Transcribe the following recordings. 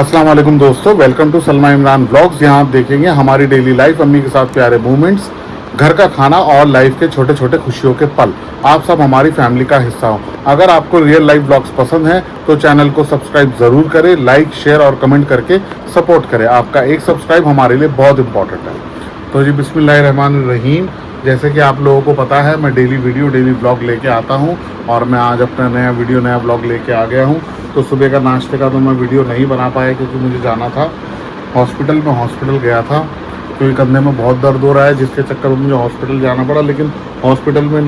अस्सलाम वालेकुम दोस्तों, welcome to Salma Imran blogs. यहाँ आप देखेंगे हमारी डेली लाइफ, अम्मी के साथ प्यारे मोमेंट्स, घर का खाना और लाइफ के छोटे छोटे खुशियों के पल। आप सब हमारी फैमिली का हिस्सा हो। अगर आपको रियल लाइफ ब्लॉग्स पसंद हैं तो चैनल को सब्सक्राइब ज़रूर करें, लाइक शेयर और कमेंट करके सपोर्ट करें। आपका एक सब्सक्राइब हमारे लिए बहुत इंपॉर्टेंट है। तो जी बिस्मिल्लाहिर्रहमानिर्रहीम। जैसे कि आप लोगों को पता है, मैं डेली ब्लॉग लेके आता हूँ और मैं आज अपना नया ब्लॉग लेके आ गया हूँ। तो सुबह का नाश्ते का तो मैं वीडियो नहीं बना पाया क्योंकि मुझे जाना था हॉस्पिटल में। हॉस्पिटल गया था क्योंकि कंधे में बहुत दर्द हो रहा है, जिसके चक्कर में मुझे हॉस्पिटल जाना पड़ा। लेकिन हॉस्पिटल में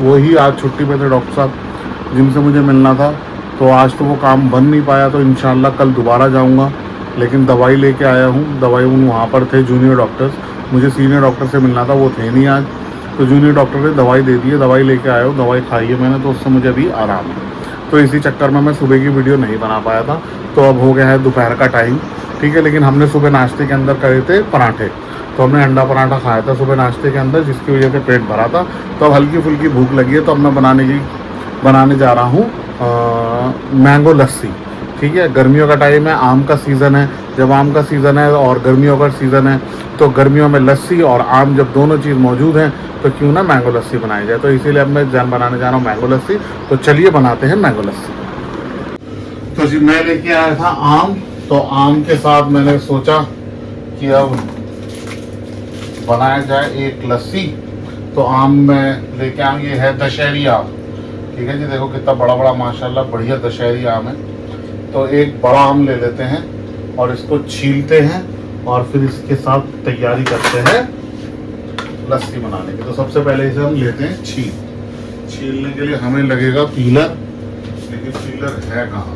वही आज छुट्टी पे थे डॉक्टर साहब जिनसे मुझे मिलना था, तो आज तो वो काम बन नहीं पाया। तो इंशाल्लाह कल दोबारा जाऊँगा। लेकिन दवाई लेके आया हूँ, दवाई वहाँ पर थे जूनियर डॉक्टर्स, मुझे सीनियर डॉक्टर से मिलना था, वो थे नहीं आज। तो जूनियर डॉक्टर ने दवाई दे दी है, दवाई लेके आया हूँ, दवाई खाई है मैंने, तो उससे मुझे अभी आराम है। तो इसी चक्कर में मैं सुबह की वीडियो नहीं बना पाया था। तो अब हो गया है दोपहर का टाइम, ठीक है। लेकिन हमने सुबह नाश्ते के अंदर करे थे पराठे, तो हमने अंडा पराठा खाया था सुबह नाश्ते के अंदर, जिसकी वजह से पेट भरा था। तो अब हल्की फुल्की भूख लगी है, तो अब मैं बनाने जा रहा हूँ मैंगो लस्सी। ठीक है, गर्मियों का टाइम है, आम का सीज़न है। जब आम का सीज़न है और गर्मियों का सीज़न है, तो गर्मियों में लस्सी और आम जब दोनों चीज़ मौजूद हैं तो क्यों ना मैंगो लस्सी बनाई जाए। तो इसीलिए अब मैं बनाने जा रहा हूँ मैंगो लस्सी। तो चलिए बनाते हैं मैंगो लस्सी। तो जी मैं लेके आया था आम, तो आम के साथ मैंने सोचा कि अब बनाया जाए एक लस्सी। तो आम में लेके आऊँ, ये है दशहरी आम। ठीक है जी, देखो कितना बड़ा बड़ा माशाल्लाह बढ़िया दशहरी आम है। तो एक बड़ा आम ले लेते हैं और इसको छीलते हैं और फिर इसके साथ तैयारी करते हैं लस्सी बनाने की। तो सबसे पहले इसे हम लेते हैं छीलने के लिए हमें लगेगा पीलर, लेकिन पीलर है कहाँ।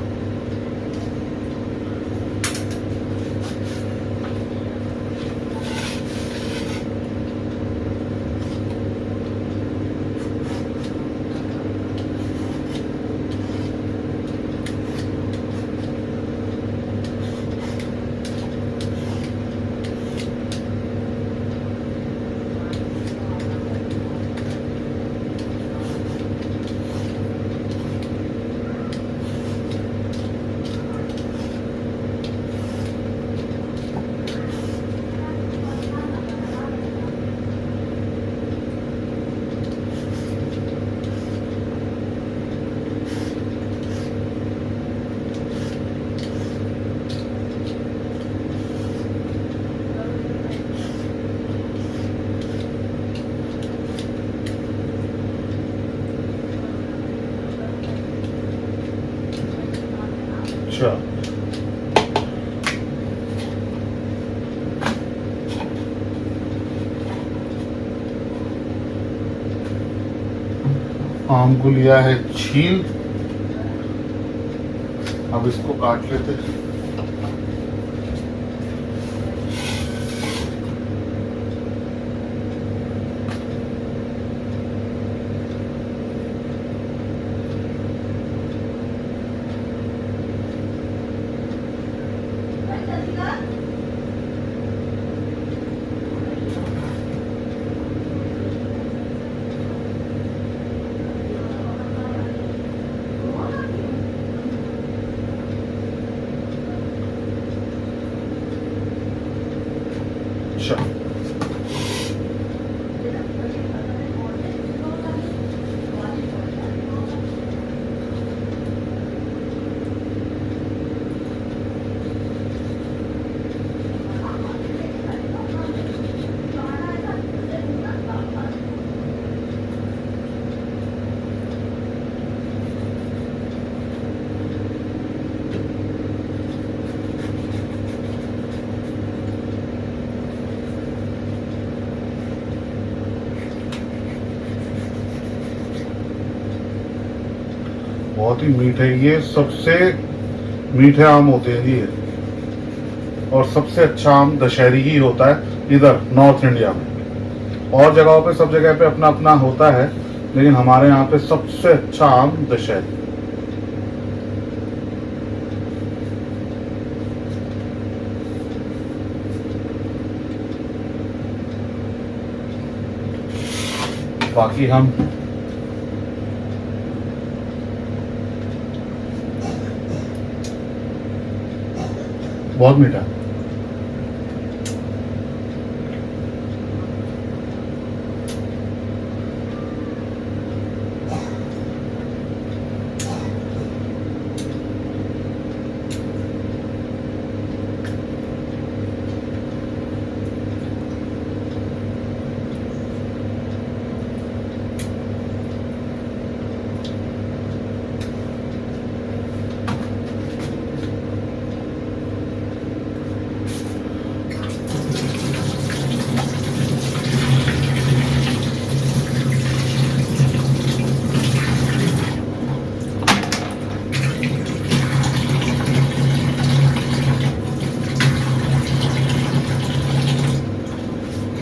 अच्छा, आम को लिया है छील, अब इसको काट लेते हैं। अच्छा, बहुत ही मीठे, ये सबसे मीठे आम होते हैं ये, और सबसे अच्छा आम दशहरी ही होता है इधर नॉर्थ इंडिया में। और जगहों पे सब जगह पे अपना अपना होता है, लेकिन हमारे यहाँ पे सबसे अच्छा आम दशहरी। बाकी हम बहुत मीठा है।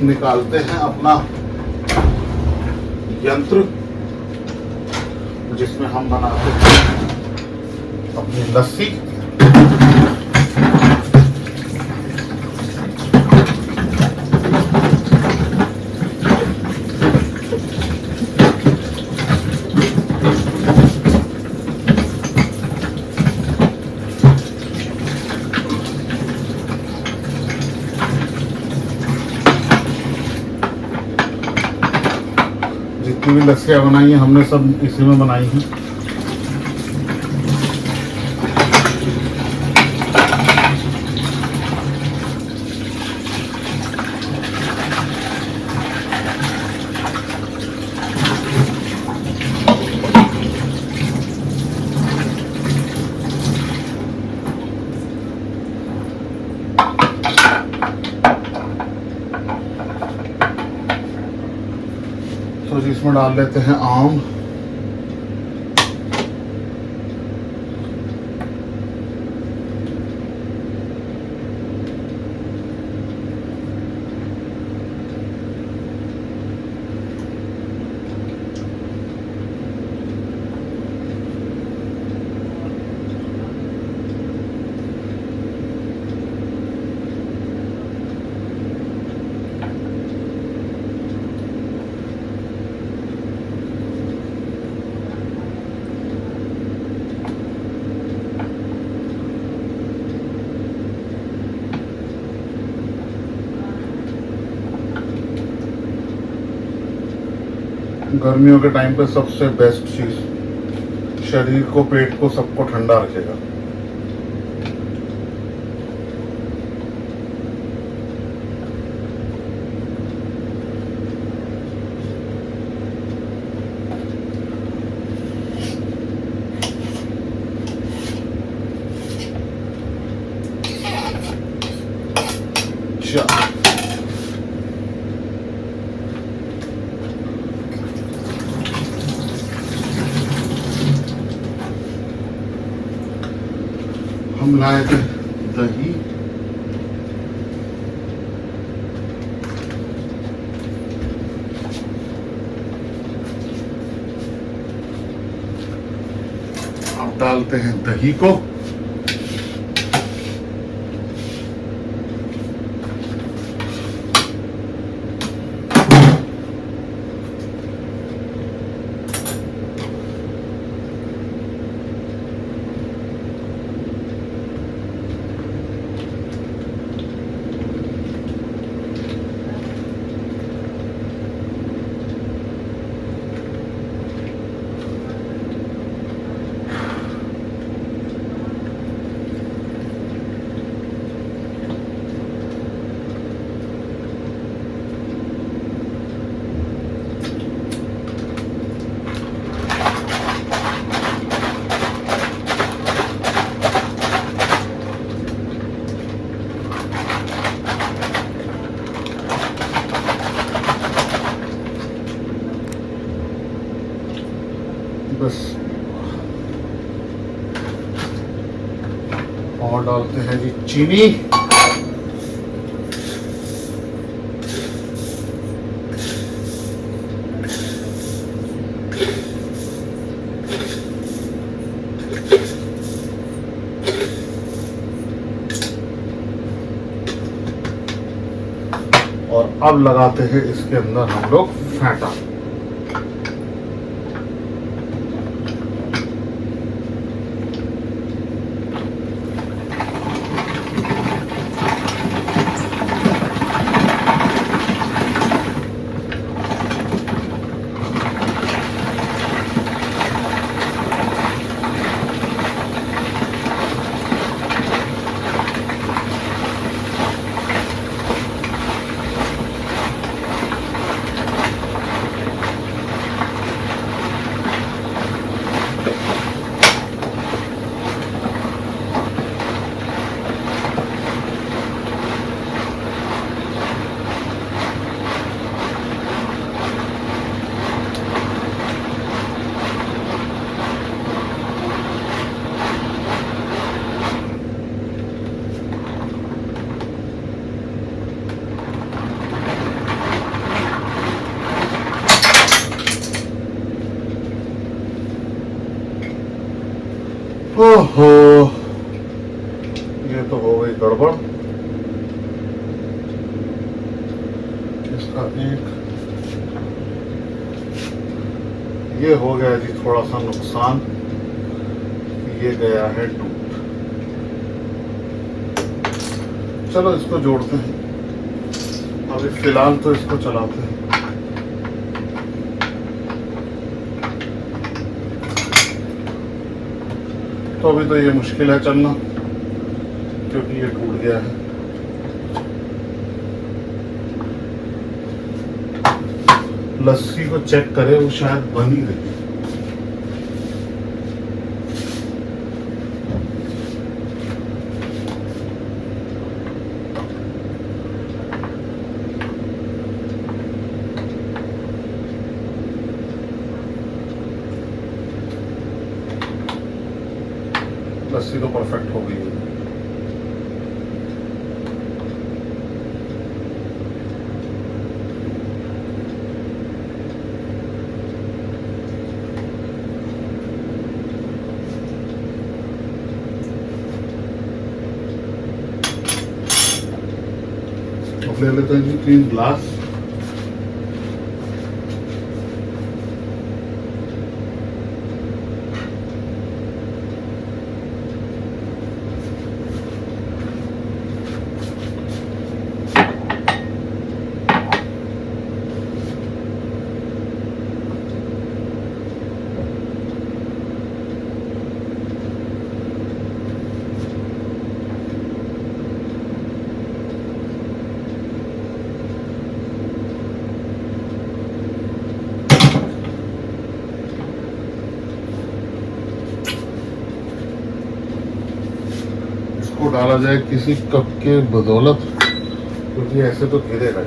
निकालते हैं अपना यंत्र जिसमें हम बनाते हैं अपनी लस्सी। जितनी भी लस्सियाँ बनाई हैं हमने सब इसी में बनाई हैं। तो इसमें डाल लेते हैं आम। गर्मियों के टाइम पे सबसे बेस्ट चीज, शरीर को, पेट को, सबको ठंडा रखेगा। हम लाए थे दही, अब डालते हैं दही को। बस और डालते हैं जी चीनी। और अब लगाते हैं इसके अंदर हम लोग फैटा। ओहो, ये तो हो गई गड़बड़। इसका एक ये हो गया जी थोड़ा सा नुकसान, ये गया है टूट। चलो इसको जोड़ते हैं, अभी फिलहाल तो इसको चलाते हैं। तो अभी तो ये मुश्किल है चलना, क्योंकि ये टूट गया है। लस्सी को चेक करें, वो शायद बन ही गई। लस्सी तो परफेक्ट हो गई है। अब ले लेते हैं जी 3 ग्लास। इसको डाला जाए किसी कप के बदौलत, क्योंकि ऐसे तो गिरेगा।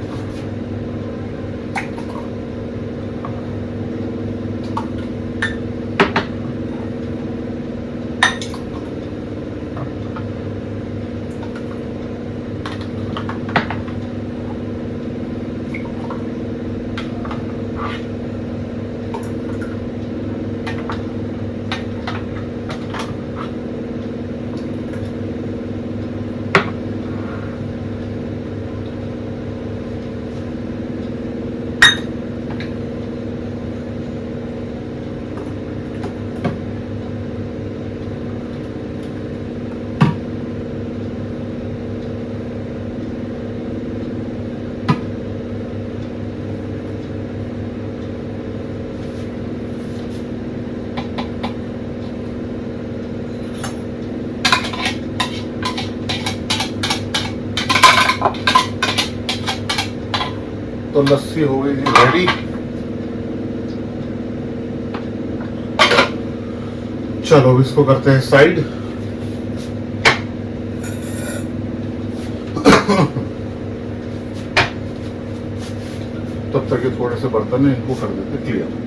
तो लस्सी हो गई जी रेडी। चलो इसको करते हैं साइड। तब तक ये थोड़े से बर्तन है, इनको कर देते क्लियर।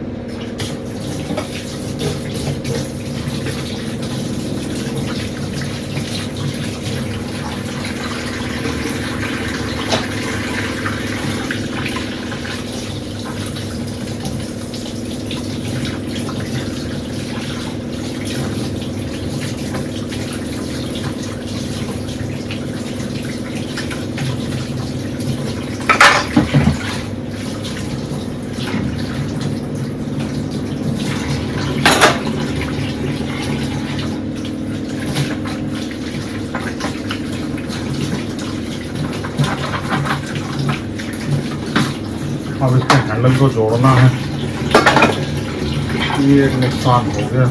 अब इसके हैंडल को जोड़ना है, ये एक नुकसान हो गया।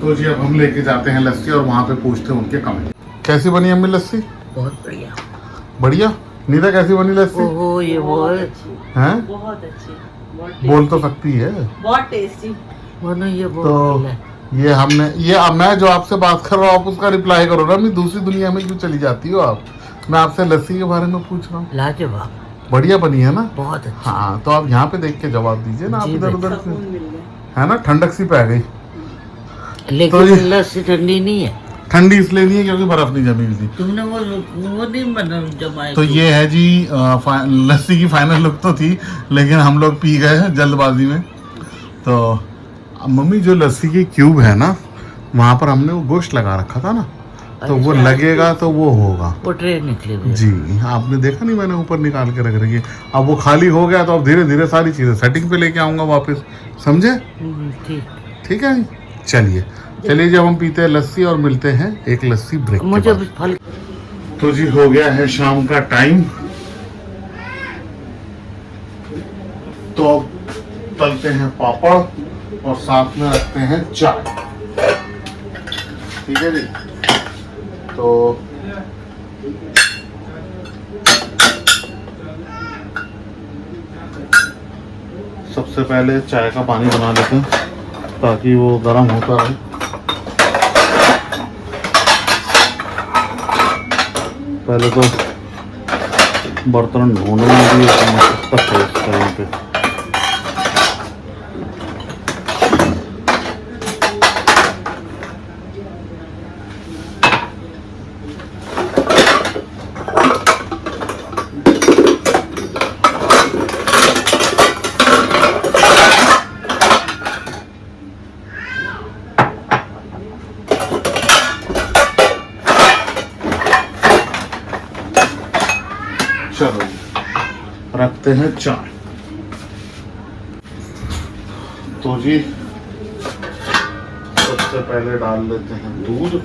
तो जी अब हम लेके जाते हैं लस्सी और वहाँ पे पूछते हैं उनके कमेंट। कैसी बनी अम्मी लस्सी? बहुत बढ़िया। बढ़िया। नीता कैसी बनी लस्सी? ओहो ये बहुत हैं? बहुत अच्छी, बोल तो सकती है। बहुत टेस्टी। बोलो ये बहुत तो बढ़िया। ये हमने ये अब मैं जो आपसे बात कर रहा हूँ आप उसका रिप्लाई करो ना। मैं दूसरी दुनिया में क्यों चली जाती हो आप? मैं आपसे लस्सी के बारे में पूछ रहा हूँ। लाजवाब, बढ़िया बनी है ना? बहुत अच्छा। हाँ तो आप यहाँ पे देख के जवाब दीजिए ना। आप जी इधर उधर से सुकून मिल गया। है ना, ठंडक सी पै गई। लेकिन तो ये- लस्सी ठंडी नहीं है। ठंडी इसलिए नहीं है क्योंकि बर्फ नहीं जमी हुई थी। तुमने वो नहीं बना जमाए। तो ये है जी लस्सी की फाइनल लुक तो थी लेकिन हम लोग पी गए हैं जल्दबाजी में। तो मम्मी जो लस्सी की क्यूब है ना वहाँ पर हमने वो गोश्त लगा रखा था ना, तो वो अच्छा। लगेगा तो वो होगा। वो ट्रे निकले हुए। जी आपने देखा नहीं, मैंने ऊपर निकाल के रख रखी है। अब वो खाली हो गया तो अब धीरे धीरे सारी चीज़ें सेटिंग पे लेके आऊँगा वापस, समझे? ठीक। ठीक है चलिए चलिए जब हम पीते हैं लस्सी और मिलते हैं एक लस्सी ब्रेक के मुझे बाद। फल तो जी हो गया है शाम का टाइम, तो अब तलते हैं पापड़ और साथ में रखते हैं चाय। ठीक है जी। तो सबसे पहले चाय का पानी बना लेते हैं ताकि वो गर्म होता रहे। पहले तो बर्तन ढूंढना भी एक मशक्कत है इस टाइम पे। चलो रखते हैं चाय। तो जी सबसे पहले डाल लेते हैं दूध।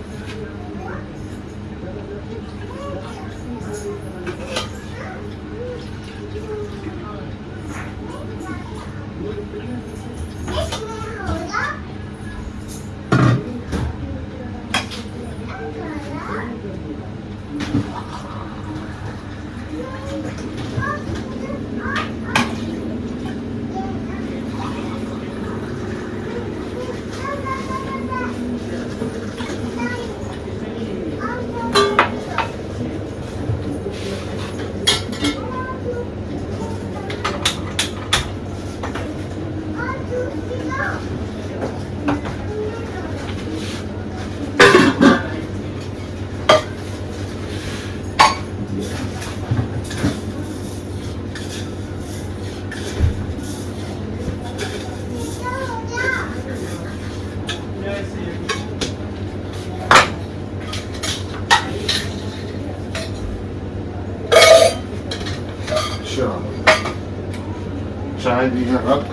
चाय दी है रख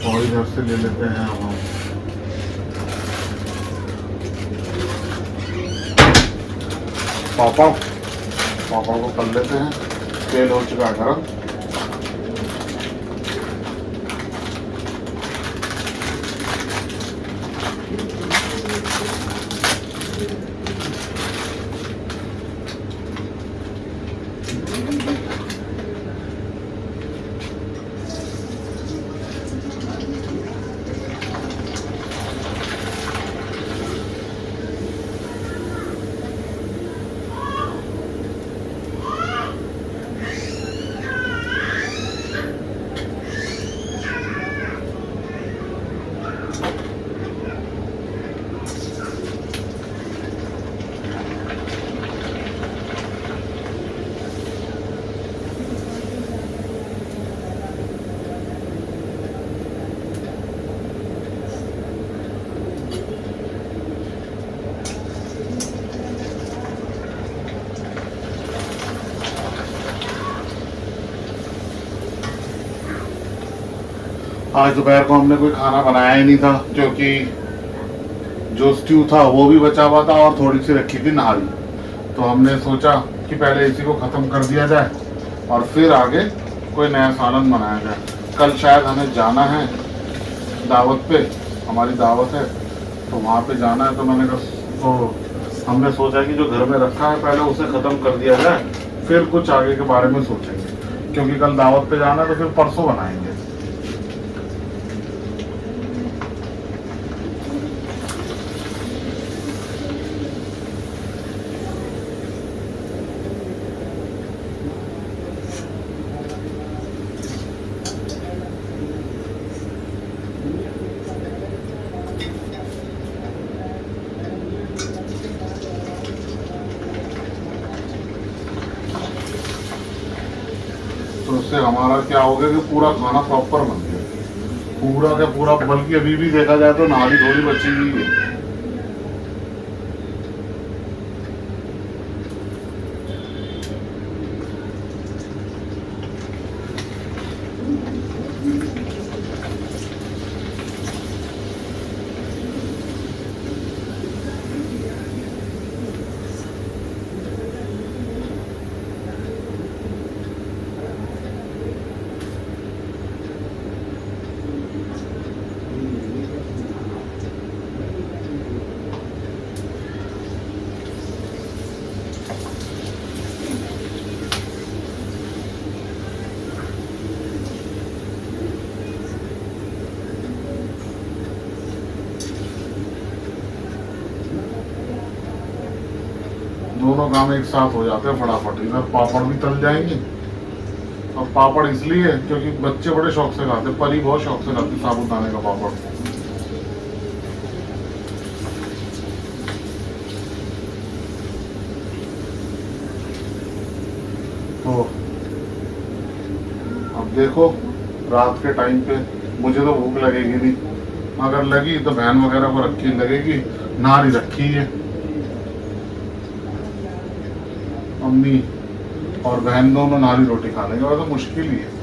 और इधर से ले लेते हैं हम पापा को कर लेते हैं। तेल हो चुका है गरम। आज दोपहर को हमने कोई खाना बनाया ही नहीं था क्योंकि जो स्ट्यू था वो भी बचा हुआ था और थोड़ी सी रखी थी नारी। तो हमने सोचा कि पहले इसी को ख़त्म कर दिया जाए और फिर आगे कोई नया सालन बनाया जाए। कल शायद हमें जाना है दावत पे, हमारी दावत है तो वहाँ पे जाना है, तो मैंने कहा तो हमने सोचा कि जो घर में रखा है पहले उसे ख़त्म कर दिया जाए, फिर कुछ आगे के बारे में सोचेंगे, क्योंकि कल दावत पे जाना है तो फिर परसों बनाएंगे। तो उससे हमारा क्या हो गया कि पूरा खाना प्रॉपर बन गया, पूरा का पूरा, बल्कि अभी भी देखा जाए तो नाली थोड़ी बची हुई है। दोनों काम एक साथ हो जाते हैं फटाफट, इधर पापड़ भी तल जाएंगे। और पापड़ इसलिए क्योंकि बच्चे बड़े शौक से खाते, परी बहुत शौक से खाती साबूदाने का पापड़। तो अब देखो रात के टाइम पे मुझे तो भूख लगेगी नहीं, अगर लगी तो बहन वगैरह को रखी लगेगी, नारी रखी है, मम्मी और बहन दोनों नारी रोटी खा लेंगे, वैसे मुश्किल ही है।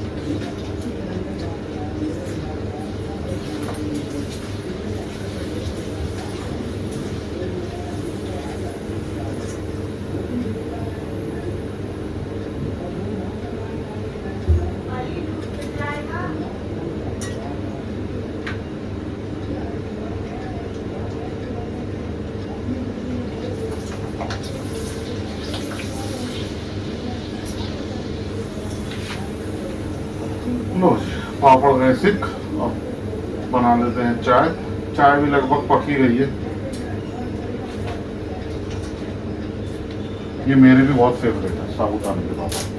लो जी, पापड़ गए सिक। अब बना लेते हैं चाय। चाय भी लगभग पकी गई है। ये मेरे भी बहुत फेवरेट है साबूदाने के पापड़।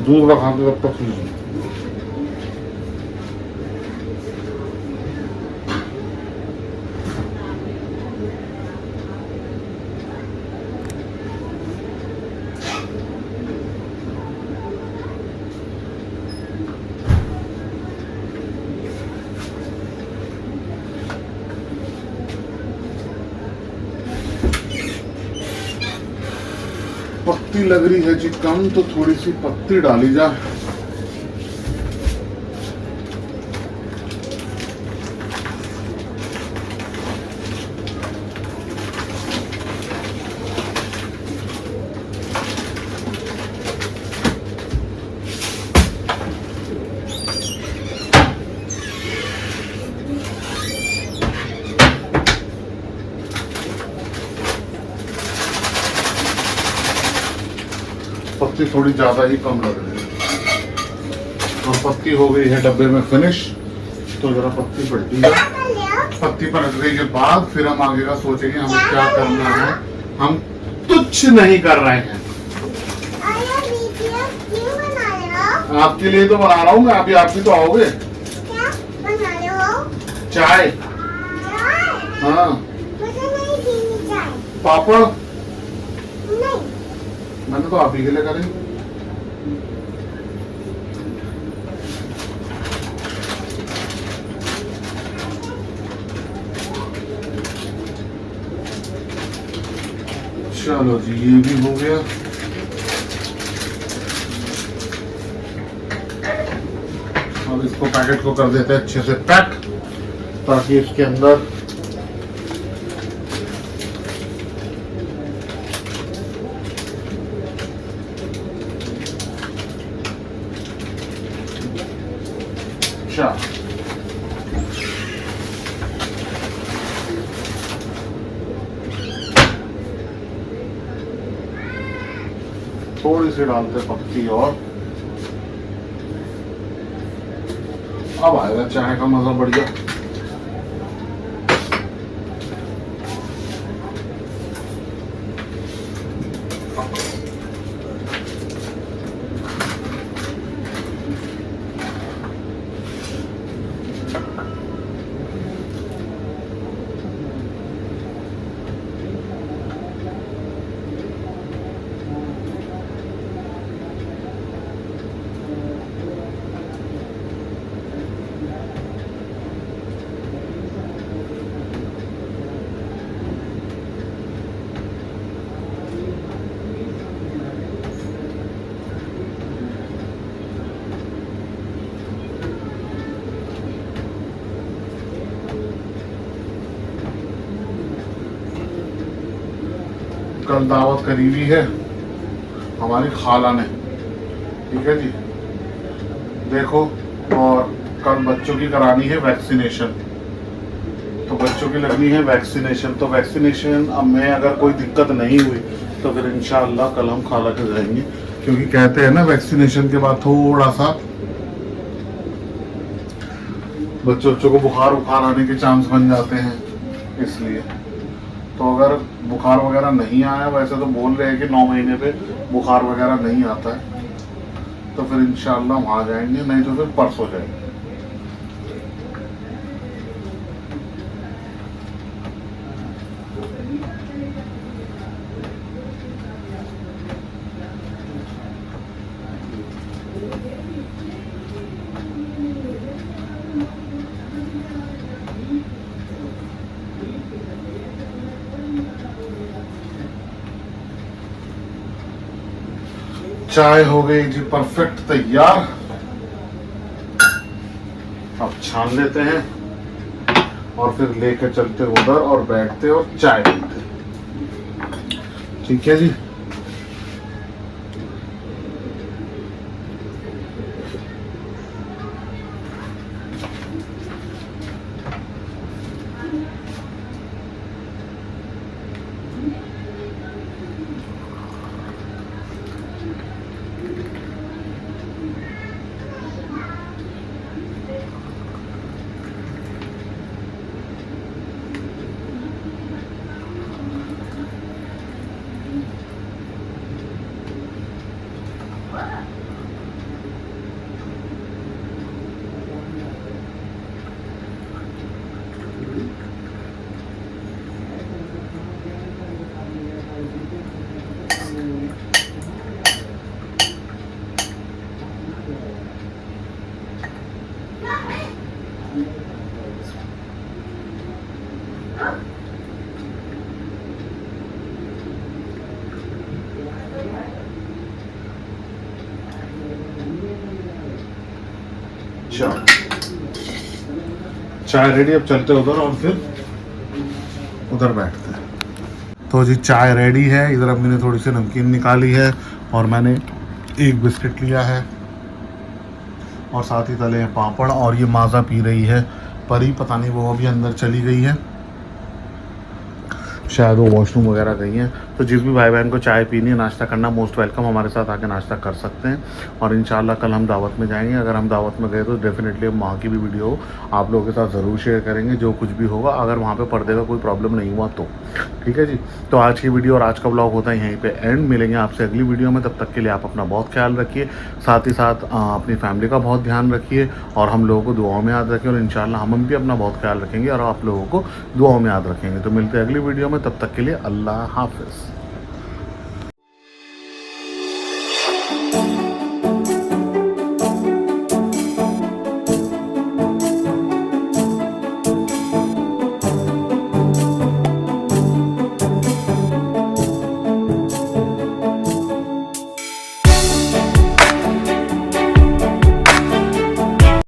दूध रखा के तब तक लीजिए। पत्ती लग रही है जी कम, तो थोड़ी सी पत्ती डाली जाए। पत्ती थोड़ी ज्यादा ही कम लग रही है। और पत्ती हो गई है डब्बे में फिनिश। तो जरा पत्ती पलटी है। पत्ती पलटने के बाद फिर हम आगे का सोचेंगे हमें क्या करना है। हम कुछ नहीं कर रहे हैं। आपके लिए तो बना रहा हूँ मैं। अभी आप भी तो आओगे। क्या बना रहे हो? चाय। चाय? हाँ। मुझे नहीं पीनी चाय। पापड़। तो आप ही के लिए करेंगे। चलो जी, ये भी हो गया। अब इसको पैकेट को कर देते हैं अच्छे से पैक, ताकि इसके अंदर थोड़ी सी डालते पत्ती और अब आएगा चाय का मजा बढ़िया। कल दावत करी हुई है हमारी खाला ने, ठीक है जी। देखो, और कल बच्चों की करानी है वैक्सीनेशन, तो बच्चों की लगनी है वैक्सीनेशन। तो वैक्सीनेशन अब में अगर कोई दिक्कत नहीं हुई तो फिर इंशाअल्लाह कल हम खाला के जाएंगे, क्योंकि कहते हैं ना वैक्सीनेशन के बाद थोड़ा सा बच्चों को बुखार आने के चांस बन जाते हैं, इसलिए। तो अगर बुखार वगैरह नहीं आया, वैसे तो बोल रहे हैं कि 9 महीने पे बुखार वगैरह नहीं आता है, तो फिर इंशाअल्लाह वहाँ जाएंगे, नहीं तो फिर परसों जाएंगे। चाय हो गई जी परफेक्ट तैयार। अब छान लेते हैं और फिर लेकर चलते उधर और बैठते और चाय पीते, ठीक है जी। चाय रेडी, अब चलते उधर और फिर उधर बैठते हैं। तो जी चाय रेडी है, इधर अब मैंने थोड़ी सी नमकीन निकाली है और मैंने एक बिस्किट लिया है और साथ ही तले हैं पापड़। और ये माज़ा पी रही है परी, पता नहीं वो अभी अंदर चली गई है, शायद वो वॉशरूम वगैरह गई हैं। तो जिस भी भाई बहन को चाय पीनी है, नाश्ता करना, मोस्ट वेलकम, हमारे साथ आके नाश्ता कर सकते हैं। और इंशाल्लाह कल हम दावत में जाएंगे। अगर हम दावत में गए तो डेफिनेटली हम वहाँ की भी वीडियो आप लोगों के साथ ज़रूर शेयर करेंगे, जो कुछ भी होगा। अगर वहाँ पे पर्दे का कोई प्रॉब्लम नहीं हुआ तो ठीक है जी। तो आज की वीडियो और आज का ब्लॉग होता है यहीं पे एंड। मिलेंगे आपसे अगली वीडियो में, तब तक के लिए आप अपना बहुत ख्याल रखिए, साथ ही साथ अपनी फैमिली का बहुत ध्यान रखिए और हम लोगों को दुआओं में याद रखिए। और इंशाल्लाह हम भी अपना बहुत ख्याल रखेंगे और आप लोगों को दुआओं में याद रखेंगे। तो मिलते हैं अगली वीडियो में, तब तक के लिए अल्लाह हाफिज़।